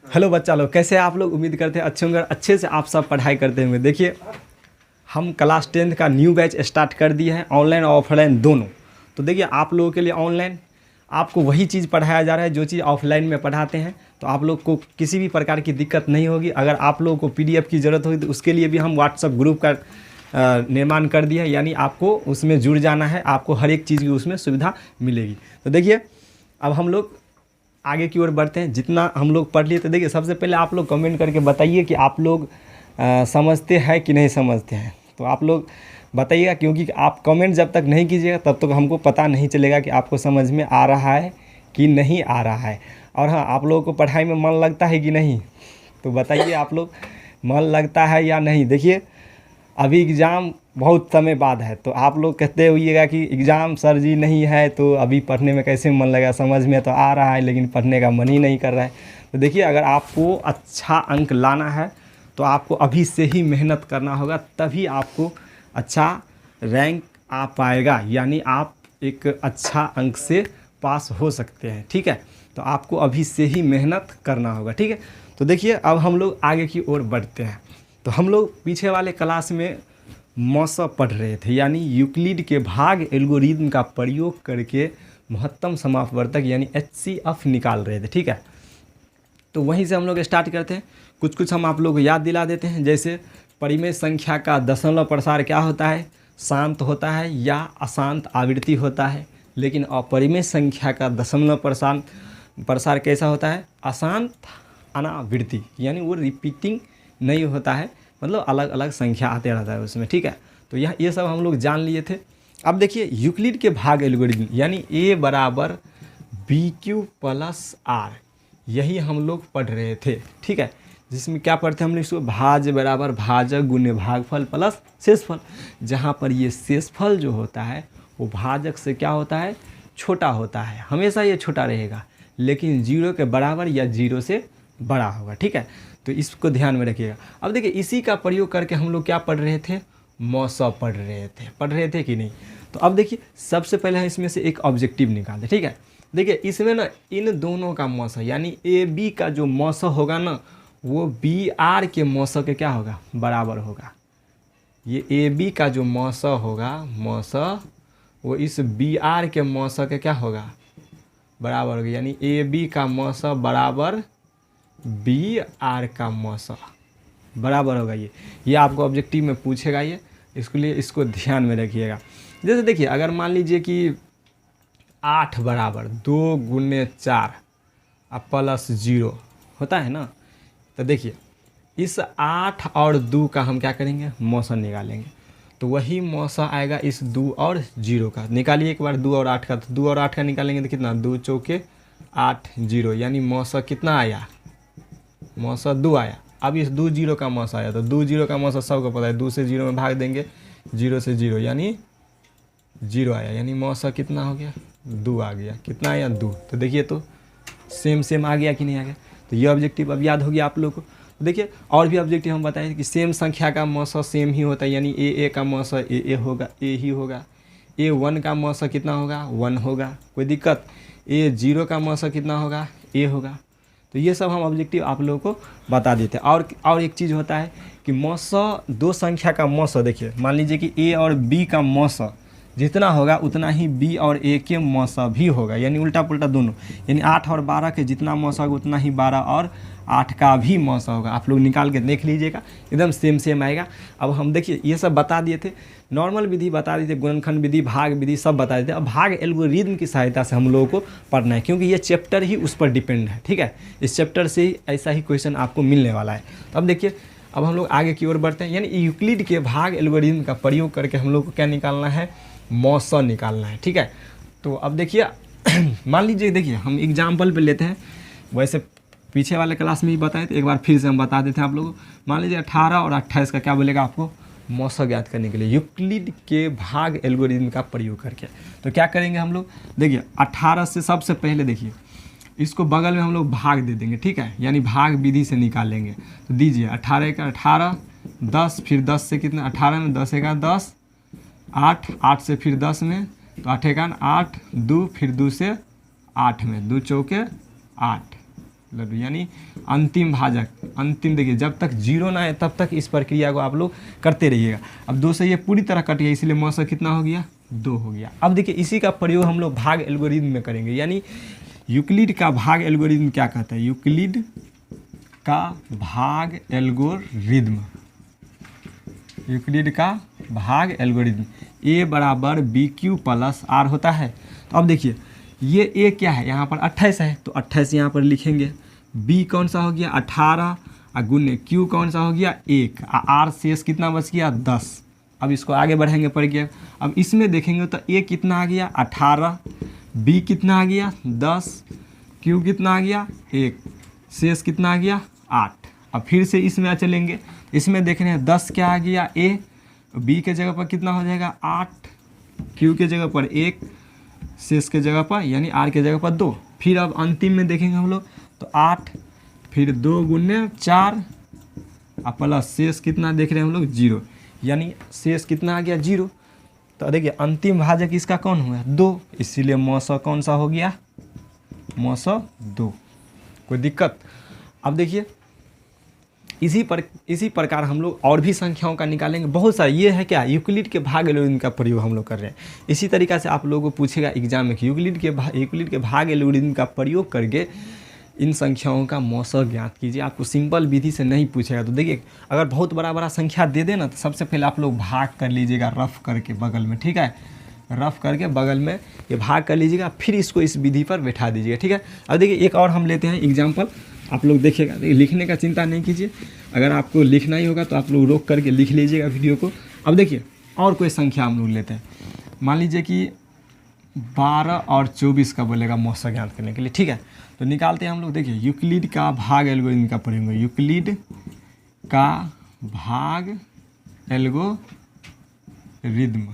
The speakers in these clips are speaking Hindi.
हेलो बच्चा लोग, कैसे हैं आप लोग। उम्मीद करते हैं अच्छे होंगे, अच्छे से आप सब पढ़ाई करते होंगे। देखिए, हम क्लास 10th का न्यू बैच स्टार्ट कर दिए हैं, ऑनलाइन और ऑफलाइन दोनों। तो देखिए, आप लोगों के लिए ऑनलाइन आपको वही चीज़ पढ़ाया जा रहा है जो चीज़ ऑफलाइन में पढ़ाते हैं। तो आप लोग को किसी भी प्रकार की दिक्कत नहीं होगी। अगर आप लोगों को PDF की ज़रूरत होगी तो उसके लिए भी हम व्हाट्सएप ग्रुप का निर्माण कर दिया है, यानी आपको उसमें जुड़ जाना है, आपको हर एक चीज़ की उसमें सुविधा मिलेगी। तो देखिए, अब हम लोग आगे की ओर बढ़ते हैं। जितना हम लोग पढ़ लिए, तो देखिए, सबसे पहले आप लोग कमेंट करके बताइए कि आप लोग समझते हैं कि नहीं समझते हैं। तो आप लोग बताइएगा, क्योंकि आप कमेंट जब तक नहीं कीजिएगा तब तक हमको पता नहीं चलेगा कि आपको समझ में आ रहा है कि नहीं आ रहा है। और हाँ, आप लोगों को पढ़ाई में मन लगता है कि नहीं, तो बताइए आप लोग मन लगता है या नहीं। देखिए, अभी एग्ज़ाम बहुत समय बाद है, तो आप लोग कहते होइएगा कि एग्ज़ाम सर जी नहीं है तो अभी पढ़ने में कैसे मन लगा, समझ में तो आ रहा है लेकिन पढ़ने का मन ही नहीं कर रहा है। तो देखिए, अगर आपको अच्छा अंक लाना है तो आपको अभी से ही मेहनत करना होगा, तभी आपको अच्छा रैंक आ पाएगा, यानी आप एक अच्छा अंक से पास हो सकते हैं। ठीक है, तो आपको अभी से ही मेहनत करना होगा। ठीक है, तो देखिए, अब हम लोग आगे की ओर बढ़ते हैं। तो हम लोग पीछे वाले क्लास में मौसा पढ़ रहे थे, यानी यूक्लिड के भाग एल्गोरिदम का प्रयोग करके महत्तम समापवर्तक यानी HCF निकाल रहे थे। ठीक है, तो वहीं से हम लोग स्टार्ट करते हैं। कुछ हम आप लोग को याद दिला देते हैं। जैसे परिमेय संख्या का दशमलव प्रसार क्या होता है, शांत होता है या अशांत आवृत्ति होता है। लेकिन अपरिमेय संख्या का दशमलव प्रसार कैसा होता है, अशांत अनावृत्ति, यानी वो रिपीटिंग नहीं होता है, मतलब अलग अलग संख्या आते रहता है उसमें। ठीक है, तो ये सब हम लोग जान लिए थे। अब देखिए, यूक्लिड के भाग एल्गोरिदम यानी A बराबर BQ प्लस R, यही हम लोग पढ़ रहे थे। ठीक है, जिसमें क्या पढ़ते हैं हम लोग, इसको भाज्य बराबर भाजक गुण्य भागफल प्लस शेषफल। जहाँ पर ये शेषफल जो होता है वो भाजक से क्या होता है, छोटा होता है, हमेशा ये छोटा रहेगा, लेकिन 0 के बराबर या 0 से बड़ा होगा। ठीक है, तो इसको ध्यान में रखिएगा। अब देखिए, इसी का प्रयोग करके हम लोग क्या पढ़ रहे थे, मौसा पढ़ रहे थे कि नहीं। तो अब देखिए, सबसे पहले हम इसमें से एक ऑब्जेक्टिव निकालते। ठीक है, देखिए, इसमें ना इन दोनों का मौसा यानी AB का जो मौसा होगा ना, वो BR के मौसा के क्या होगा, बराबर होगा। ये AB का जो मौसा होगा, मौसा वो इस BR के मौसा के क्या होगा, बराबर होगा। यानी AB का मौसा बराबर BR का मौसा बराबर होगा। ये आपको ऑब्जेक्टिव में पूछेगा ये, इसके लिए इसको ध्यान में रखिएगा। जैसे देखिए, अगर मान लीजिए कि 8 बराबर 2 गुने 4 प्लस 0 होता है ना, तो देखिए, इस 8 और 2 का हम क्या करेंगे, मौसा निकालेंगे। तो वही मौसा आएगा इस 2 और 0 का। निकालिए एक बार 2 और 8 का, तो 2 और 8 का निकालेंगे तो कितना, 2 चौके 8 0, यानी मौसा कितना आया, मौसा 2 आया। अब इस 2 0 का मौसा आया, तो 2 0 का मौसा सबको पता है, 2 से 0 में भाग देंगे, 0 से 0 यानी 0 आया, यानी मौसा कितना हो गया, 2 आ गया। कितना आया, 2। तो देखिए, तो सेम आ गया कि नहीं आ गया। तो ये ऑब्जेक्टिव अब याद हो गया आप लोग को। तो देखिए, और भी ऑब्जेक्टिव हम बताएं कि सेम संख्या का मौसा सेम ही होता है, यानी A का मौसा A होगा, A ही होगा। A1 का मौसा कितना होगा, 1 होगा, कोई दिक्कत। A0 का मौसा कितना होगा, A होगा। तो ये सब हम ऑब्जेक्टिव आप लोगों को बता देते हैं। और एक चीज़ होता है कि मौसा, दो संख्या का मौसा, देखिए, मान लीजिए कि A और B का मौसा जितना होगा उतना ही B और A के मौसा भी होगा, यानी उल्टा पुल्टा दोनों। यानी 8 और 12 के जितना मौसा होगा उतना ही 12 और 8 का भी मौसा होगा। आप लोग निकाल के देख लीजिएगा, एकदम सेम आएगा। अब हम देखिए, ये सब बता दिए थे, नॉर्मल विधि बता दिए थे, गुणनखंड विधि, भाग विधि सब बता दिए थे। अब भाग एल्गोरिदम की सहायता से हम लोगों को पढ़ना है, क्योंकि ये चैप्टर ही उस पर डिपेंड है। ठीक है, इस चैप्टर से ही ऐसा ही क्वेश्चन आपको मिलने वाला है। तो अब देखिए, अब हम लोग आगे की ओर बढ़ते हैं, यानी यूक्लिड के भाग एल्गोरिदम का प्रयोग करके हम लोग को क्या निकालना है, मौसा निकालना है। ठीक है, तो अब देखिए, मान लीजिए, देखिए, हम एग्जाम्पल पे लेते हैं, वैसे पीछे वाले क्लास में ही बताए थे, एक बार फिर से हम बता देते हैं आप लोगों को। मान लीजिए 18 और 28 का क्या बोलेगा आपको, मौसा ज्ञात करने के लिए यूक्लिड के भाग एल्गोरिदम का प्रयोग करके। तो क्या करेंगे हम लोग, देखिए, 18 से सबसे पहले देखिए, इसको बगल में हम लोग भाग दे देंगे। ठीक है, यानी भाग विधि से निकालेंगे। तो दीजिए, 18 का 18, 10, फिर 10 से कितना, 18 में 10 का 10, 8 से फिर 10 में, तो 8 का 8, 2 फिर 2 से 8 में, 2 चौके 8, लड्डू यानी अंतिम भाजक, अंतिम देखिए जब तक जीरो ना है तब तक इस प्रक्रिया को आप लोग करते रहिएगा। अब 2 से ये पूरी तरह कट गया, इसलिए मौसा कितना हो गया, 2 हो गया। अब देखिए इसी का प्रयोग हम लोग भाग एल्गोरिथम में करेंगे, यानी यूक्लिड का भाग एल्गोरिथम क्या कहता है, यूक्लिड का भाग एल्गोरिथम, यूक्लिड का भाग एल्गोरिथम a बराबर बी क्यू प्लस आर होता है। तो अब देखिए ये a क्या है, यहाँ पर 28 है तो 28 यहाँ पर लिखेंगे, b कौन सा हो गया 18 और गुने q कौन सा हो गया 1, r शेष कितना बच गया 10। अब इसको आगे बढ़ेंगे पढ़ के, अब इसमें देखेंगे तो a कितना आ गया 18, b कितना आ गया 10, q कितना आ गया 1, शेष कितना आ गया 8। अब फिर से इसमें चलेंगे, इसमें देख रहे हैं 10 क्या आ गया a, b के जगह पर कितना हो जाएगा 8, q के जगह पर 1, शेष के जगह पर यानी r के जगह पर 2। फिर अब अंतिम में देखेंगे हम लोग तो 8, फिर 2 गुने 4 और प्लस शेष कितना देख रहे हैं हम लोग 0, यानी शेष कितना आ गया 0। तो देखिए अंतिम भाजक इसका कौन हुआ 2, इसीलिए मौसा कौन सा हो गया, मौसा 2। कोई दिक्कत। अब देखिए इसी प्रकार हम लोग और भी संख्याओं का निकालेंगे, बहुत सारे। ये है क्या, यूक्लिड के भाग एल्गोरिथम का प्रयोग हम लोग कर रहे हैं। इसी तरीक़ा से आप लोगों को पूछेगा एग्जाम में कि यूक्लिड के भाग एल्गोरिथम का प्रयोग करके इन संख्याओं का मौसा ज्ञात कीजिए। आपको सिंपल विधि से नहीं पूछेगा। तो देखिए अगर बहुत बड़ा संख्या दे देना तो सबसे पहले आप लोग भाग कर लीजिएगा रफ करके बगल में, ठीक है, रफ करके बगल में ये भाग कर लीजिएगा, फिर इसको इस विधि पर बैठा दीजिएगा, ठीक है। अब देखिए एक और हम लेते हैं एग्जाम्पल, आप लोग देखिएगा। देखिए लिखने का चिंता नहीं कीजिए, अगर आपको लिखना ही होगा तो आप लोग रोक करके लिख लीजिएगा वीडियो को। अब देखिए और कोई संख्या हम लोग लेते हैं, मान लीजिए कि 12 और 24 का बोलेगा मौसा ज्ञात करने के लिए, ठीक है। तो निकालते हैं हम लोग। देखिए यूक्लिड का भाग एल्गोरिथम का प्रयोग, यूक्लिड का भाग एल्गोरिथम।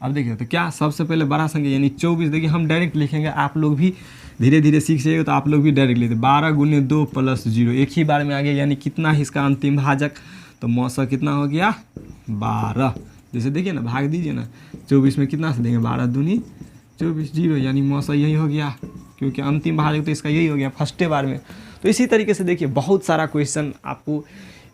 अब देखिए तो क्या सबसे पहले बड़ा संख्या यानी 24, देखिए हम डायरेक्ट लिखेंगे, आप लोग भी धीरे धीरे सीख जाइएगा तो आप लोग भी डायरेक्ट लेते। 12 गुने 2 प्लस 0 एक ही बार में आ गया, यानी कितना है इसका अंतिम भाजक, तो मौसा कितना हो गया 12। जैसे देखिए ना भाग दीजिए ना, 24 में कितना से देंगे 12 दूनी 24 0, यानी मौसा यही हो गया, क्योंकि अंतिम भाजक तो इसका यही हो गया फर्स्टे बार में। तो इसी तरीके से देखिए बहुत सारा क्वेश्चन आपको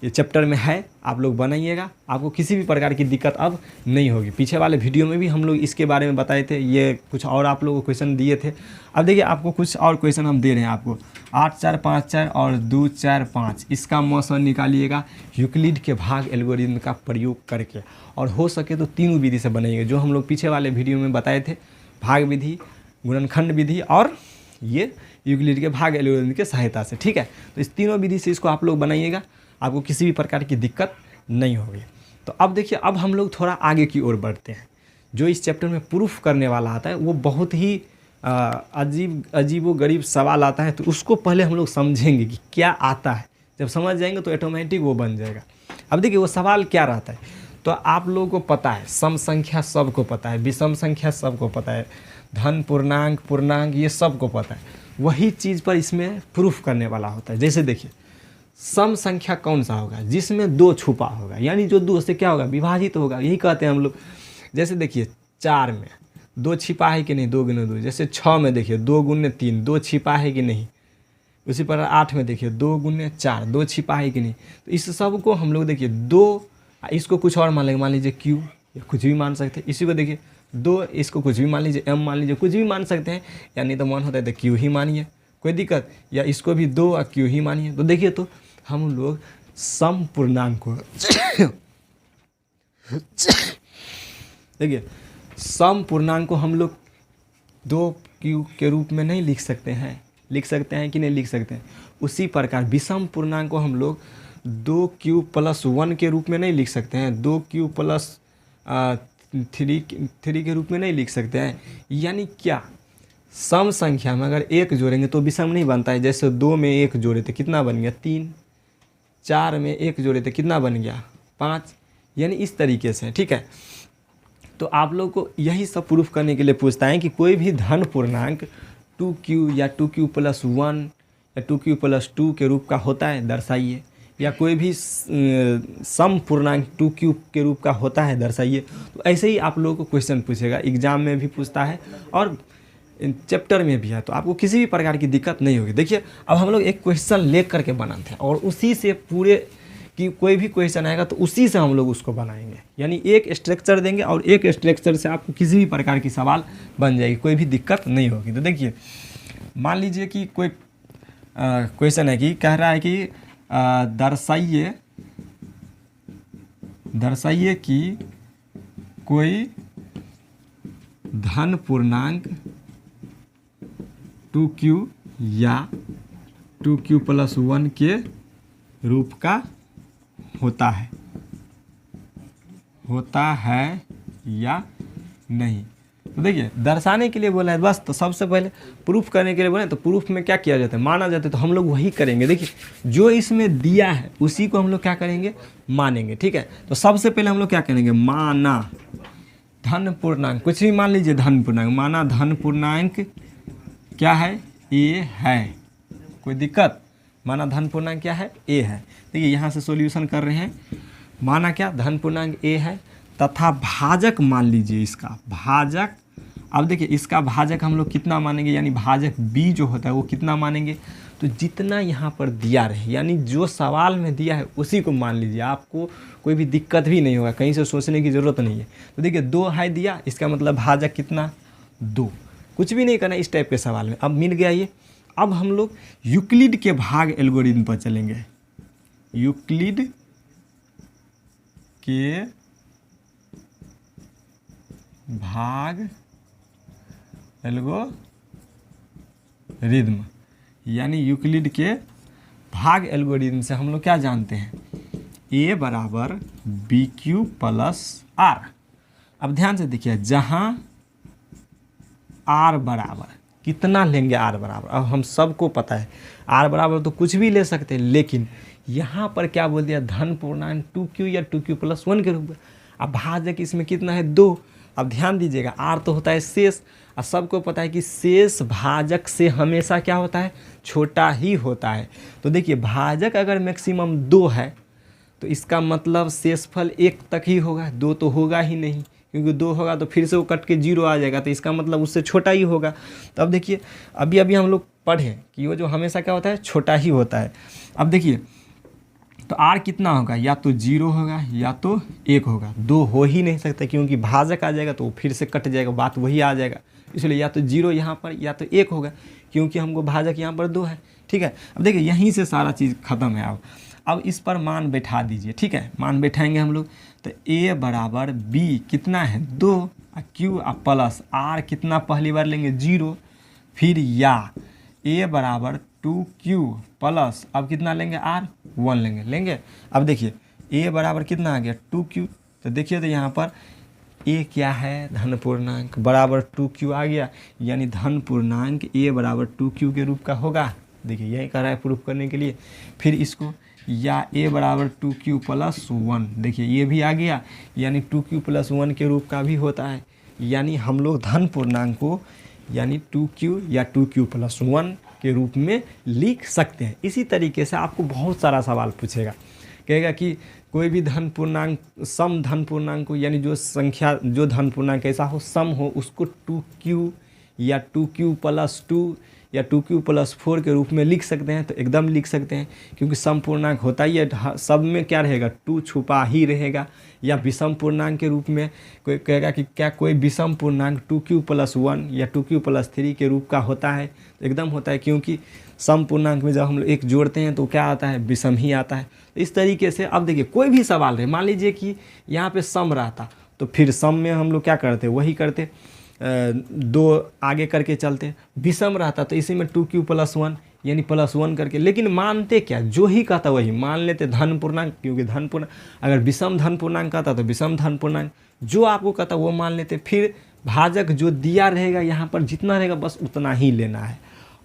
ये चैप्टर में है, आप लोग बनाइएगा, आपको किसी भी प्रकार की दिक्कत अब नहीं होगी। पीछे वाले वीडियो में भी हम लोग इसके बारे में बताए थे, ये कुछ और आप लोगों को क्वेश्चन दिए थे। अब देखिए आपको कुछ और क्वेश्चन हम दे रहे हैं आपको, 8 4 5 4 और 2 4 5, इसका मौसा निकालिएगा यूक्लिड के भाग एल्गोरिथम का प्रयोग करके, और हो सके तो तीनों विधि से बनाइएगा जो हम लोग पीछे वाले वीडियो में बताए थे, भाग विधि, गुणनखंड विधि और ये यूक्लिड के भाग एल्गोरिथम की सहायता से, ठीक है। तो इस तीनों विधि से इसको आप लोग बनाइएगा, आपको किसी भी प्रकार की दिक्कत नहीं होगी। तो अब देखिए अब हम लोग थोड़ा आगे की ओर बढ़ते हैं। जो इस चैप्टर में प्रूफ करने वाला आता है वो बहुत ही अजीब व गरीब सवाल आता है, तो उसको पहले हम लोग समझेंगे कि क्या आता है। जब समझ जाएंगे तो ऑटोमेटिक वो बन जाएगा। अब देखिए वो सवाल क्या रहता है, तो आप लोगों को पता है सम संख्या सबको पता है, विषम संख्या सबको पता है, धन पूर्णांक पूर्णांक ये सबको पता है। वही चीज़ पर इसमें प्रूफ करने वाला होता है। जैसे देखिए सम संख्या कौन सा होगा, जिसमें 2 छुपा होगा, यानी जो 2 से क्या होगा विभाजित होगा, यही कहते हैं हम लोग। जैसे देखिए 4 में 2 छिपा है कि नहीं, 2 गुने 2। जैसे 6 में देखिए 2 गुने 3, 2 छिपा है कि नहीं। उसी पर 8 में देखिए 2 गुने 4, 2 छिपा है कि नहीं। तो इस सब को हम लोग देखिए 2, इसको कुछ और मान लेंगे, मान लीजिए क्यू, कुछ भी मान सकते हैं। इसी को देखिए 2, इसको कुछ भी मान लीजिए, एम मान लीजिए, कुछ भी मान सकते हैं, यानी तो मन होता है तो क्यू ही मानिए, कोई दिक्कत, या इसको भी 2 और क्यू ही मानिए। तो देखिए तो हम लोग सम पूर्णांक को देखिए सम पूर्णांक को हम लोग 2 क्यू के रूप में नहीं लिख सकते हैं, लिख सकते हैं कि नहीं लिख सकते हैं। उसी प्रकार विषम पूर्णांक को हम लोग 2q + 1 के रूप में नहीं लिख सकते हैं, 2q + 3 के रूप में नहीं लिख सकते हैं। यानी क्या, सम संख्या में अगर 1 जोड़ेंगे तो विषम नहीं बनता है। जैसे 2 में 1 जोड़े थे कितना बन गया 3, 4 में 1 जोड़े थे कितना बन गया 5, यानी इस तरीके से, ठीक है। तो आप लोग को यही सब प्रूफ करने के लिए पूछता है कि कोई भी धन पूर्णांक 2q या 2q + 1 या 2q + 2 के रूप का होता है दर्शाइए, या कोई भी सम पूर्णांक 2q के रूप का होता है दर्शाइए। तो ऐसे ही आप लोगों को क्वेश्चन पूछेगा, एग्जाम में भी पूछता है और चैप्टर में भी है, तो आपको किसी भी प्रकार की दिक्कत नहीं होगी। देखिए अब हम लोग एक क्वेश्चन ले करके बनाते हैं और उसी से पूरे कि कोई भी क्वेश्चन आएगा तो उसी से हम लोग उसको बनाएंगे, यानी एक स्ट्रक्चर देंगे और एक स्ट्रक्चर से आपको किसी भी प्रकार की सवाल बन जाएगी, कोई भी दिक्कत नहीं होगी। तो देखिए मान लीजिए कि कोई क्वेश्चन है कि कह रहा है कि दर्शाइए कि कोई धन पूर्णांक 2q या 2q + 1 के रूप का होता है या नहीं। तो देखिए दर्शाने के लिए बोला है बस, तो सबसे पहले प्रूफ करने के लिए बोले तो प्रूफ में क्या किया जाता है, माना जाता है, तो हम लोग वही करेंगे। देखिए जो इसमें दिया है उसी को हम लोग क्या करेंगे, मानेंगे। ठीक है, तो सबसे पहले हम लोग क्या करेंगे, माना धन पूर्णांक, कुछ भी मान लीजिए धन पूर्णांक, माना धन पूर्णांक क्या है, ए है, कोई दिक्कत, माना धन पूर्णांक क्या है, ए है। देखिए यहाँ से सॉल्यूशन कर रहे हैं, माना क्या धन पूर्णांक ए है तथा भाजक मान लीजिए इसका भाजक। अब देखिए इसका भाजक हम लोग कितना मानेंगे, यानी भाजक बी जो होता है वो कितना मानेंगे, तो जितना यहाँ पर दिया रहे, यानी जो सवाल में दिया है उसी को मान लीजिए, आपको कोई भी दिक्कत भी नहीं होगा, कहीं से सोचने की ज़रूरत नहीं है। तो देखिए 2 है दिया, इसका मतलब भाजक कितना 2, कुछ भी नहीं करना इस टाइप के सवाल में। अब मिल गया ये। अब हम लोग यूक्लिड के भाग एल्गोरिथम पर चलेंगे, यूक्लिड के भाग एल्गोरिथम, यानी यूक्लिड के भाग एल्गोरिथम से हम लोग क्या जानते हैं, a बराबर BQ + R। अब ध्यान से देखिए, जहाँ R बराबर कितना लेंगे, R बराबर, अब हम सबको पता है R बराबर तो कुछ भी ले सकते हैं, लेकिन यहाँ पर क्या बोल दिया, धन पूर्णांक 2q या 2q + 1 के रूप में। अब भाजक इसमें कितना है 2। अब ध्यान दीजिएगा R तो होता है शेष, और सबको पता है कि शेष भाजक से हमेशा क्या होता है, छोटा ही होता है। तो देखिए भाजक अगर मैक्सिमम 2 है तो इसका मतलब शेषफल 1 तक ही होगा, 2 तो होगा ही नहीं, क्योंकि 2 होगा तो फिर से वो कट के 0 आ जाएगा, तो इसका मतलब उससे छोटा ही होगा। तो अब देखिए अभी हम लोग पढ़े कि वो जो हमेशा क्या होता है, छोटा ही होता है। अब देखिए तो R कितना होगा, या तो 0 होगा या तो 1 होगा, 2 हो ही नहीं सकता, क्योंकि भाजक आ जाएगा तो वो फिर से कट जाएगा, बात वही आ जाएगा। इसलिए या तो 0 यहाँ पर या तो 1 होगा, क्योंकि हमको भाजक यहाँ पर 2 है। ठीक है, अब देखिए यहीं से सारा चीज़ ख़त्म है। अब इस पर मान बैठा दीजिए। ठीक है, मान बैठाएंगे हम लोग, तो a बराबर b कितना है 2, q प्लस r कितना पहली बार लेंगे 0, फिर या a बराबर 2q प्लस अब कितना लेंगे r 1 लेंगे। अब देखिए a बराबर कितना आ गया 2q, तो देखिए तो यहाँ पर a क्या है, धन पूर्णांक बराबर 2q आ गया, यानी धन पूर्णांक a बराबर 2q के रूप का होगा। देखिए यही कर रहा है प्रूफ करने के लिए। फिर इसको या a बराबर 2q + 1, देखिए ये भी आ गया, यानी 2q + 1 के रूप का भी होता है। यानी हम लोग धन पूर्णांक को यानी 2q या 2q + 1 के रूप में लिख सकते हैं। इसी तरीके से आपको बहुत सारा सवाल पूछेगा, कहेगा कि कोई भी धन पूर्णांक, सम धन पूर्णांक को, यानी जो संख्या जो धन पूर्णांक ऐसा हो सम हो, उसको 2q या 2q + 2 या 2q + 4 के रूप में लिख सकते हैं। तो एकदम लिख सकते हैं, क्योंकि सम पूर्णांक होता ही है, सब में क्या रहेगा 2 छुपा ही रहेगा। या विषम पूर्णांक के रूप में कोई कहेगा कि क्या कोई विषम पूर्णांक 2q + 1 या 2q + 3 के रूप का होता है, तो एकदम होता है, क्योंकि सम पूर्णांक में जब हम लोग एक जोड़ते हैं तो क्या आता है, विषम ही आता है। इस तरीके से अब देखिए कोई भी सवाल रहे, मान लीजिए कि यहाँ पे सम रहता, तो फिर सम में हम लोग क्या करते, वही करते, 2 आगे करके चलते। विषम रहता तो इसी में 2q + 1 यानी +1 करके, लेकिन मानते क्या, जो ही कहता वही मान लेते, धन पूर्णांक, क्योंकि धन पूर्णांक अगर विषम धन पूर्णांक कहता तो विषम धन पूर्णांक, जो आपको कहता वो मान लेते। फिर भाजक जो दिया रहेगा यहाँ पर जितना रहेगा बस उतना ही लेना है,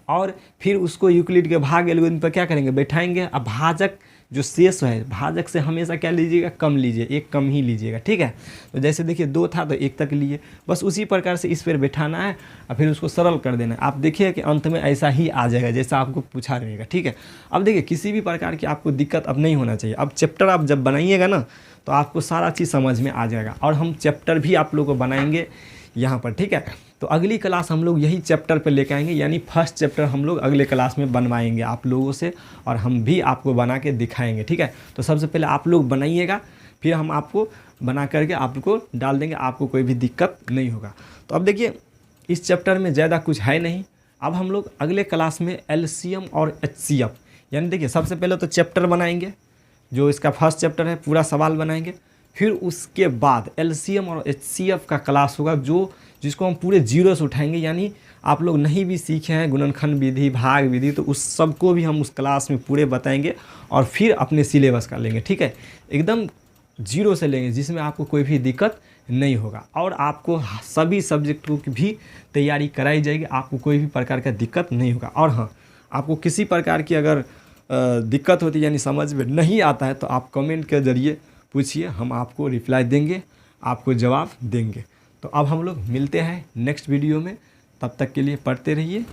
और फिर उसको यूक्लिड के भाग एल्गोरिथम पर क्या करेंगे, बैठाएंगे। अब भाजक जो शेष है, भाजक से हमेशा क्या लीजिएगा, कम लीजिए, 1 कम ही लीजिएगा। ठीक है, तो जैसे देखिए 2 था तो 1 तक लिए, बस उसी प्रकार से इस पर बैठाना है और फिर उसको सरल कर देना है। आप देखिए कि अंत में ऐसा ही आ जाएगा जैसा आपको पूछा रहेगा। ठीक है, अब देखिए किसी भी प्रकार की आपको दिक्कत अब नहीं होना चाहिए। अब चैप्टर आप जब बनाइएगा ना तो आपको सारा चीज़ समझ में आ जाएगा, और हम चैप्टर भी आप लोगों को बनाएंगे यहाँ पर। ठीक है, तो अगली क्लास हम लोग यही चैप्टर पे लेके आएंगे, यानी फर्स्ट चैप्टर हम लोग अगले क्लास में बनवाएंगे आप लोगों से, और हम भी आपको बना के दिखाएंगे, ठीक है। तो सबसे पहले आप लोग बनाइएगा, फिर हम आपको बना करके आपको डाल देंगे, आपको कोई भी दिक्कत नहीं होगा। तो अब देखिए इस चैप्टर में ज़्यादा कुछ है नहीं। अब हम लोग अगले क्लास में एलसीएम और एचसीएफ, यानी देखिए सबसे पहले तो चैप्टर बनाएंगे, जो इसका फर्स्ट चैप्टर है पूरा सवाल बनाएंगे, फिर उसके बाद एलसीएम और एचसीएफ का क्लास होगा जिसको हम पूरे जीरो से उठाएंगे, यानी आप लोग नहीं भी सीखे हैं गुणनखंड विधि, भाग विधि, तो उस सब को भी हम उस क्लास में पूरे बताएंगे और फिर अपने सिलेबस का लेंगे, ठीक है। एकदम जीरो से लेंगे जिसमें आपको कोई भी दिक्कत नहीं होगा, और आपको सभी सब्जेक्टों की भी तैयारी कराई जाएगी, आपको कोई भी प्रकार का दिक्कत नहीं होगा। और हाँ, आपको किसी प्रकार की अगर दिक्कत होती है यानी समझ में नहीं आता है तो आप कमेंट के ज़रिए पूछिए, हम आपको रिप्लाई देंगे, आपको जवाब देंगे। तो अब हम लोग मिलते हैं नेक्स्ट वीडियो में, तब तक के लिए पढ़ते रहिए।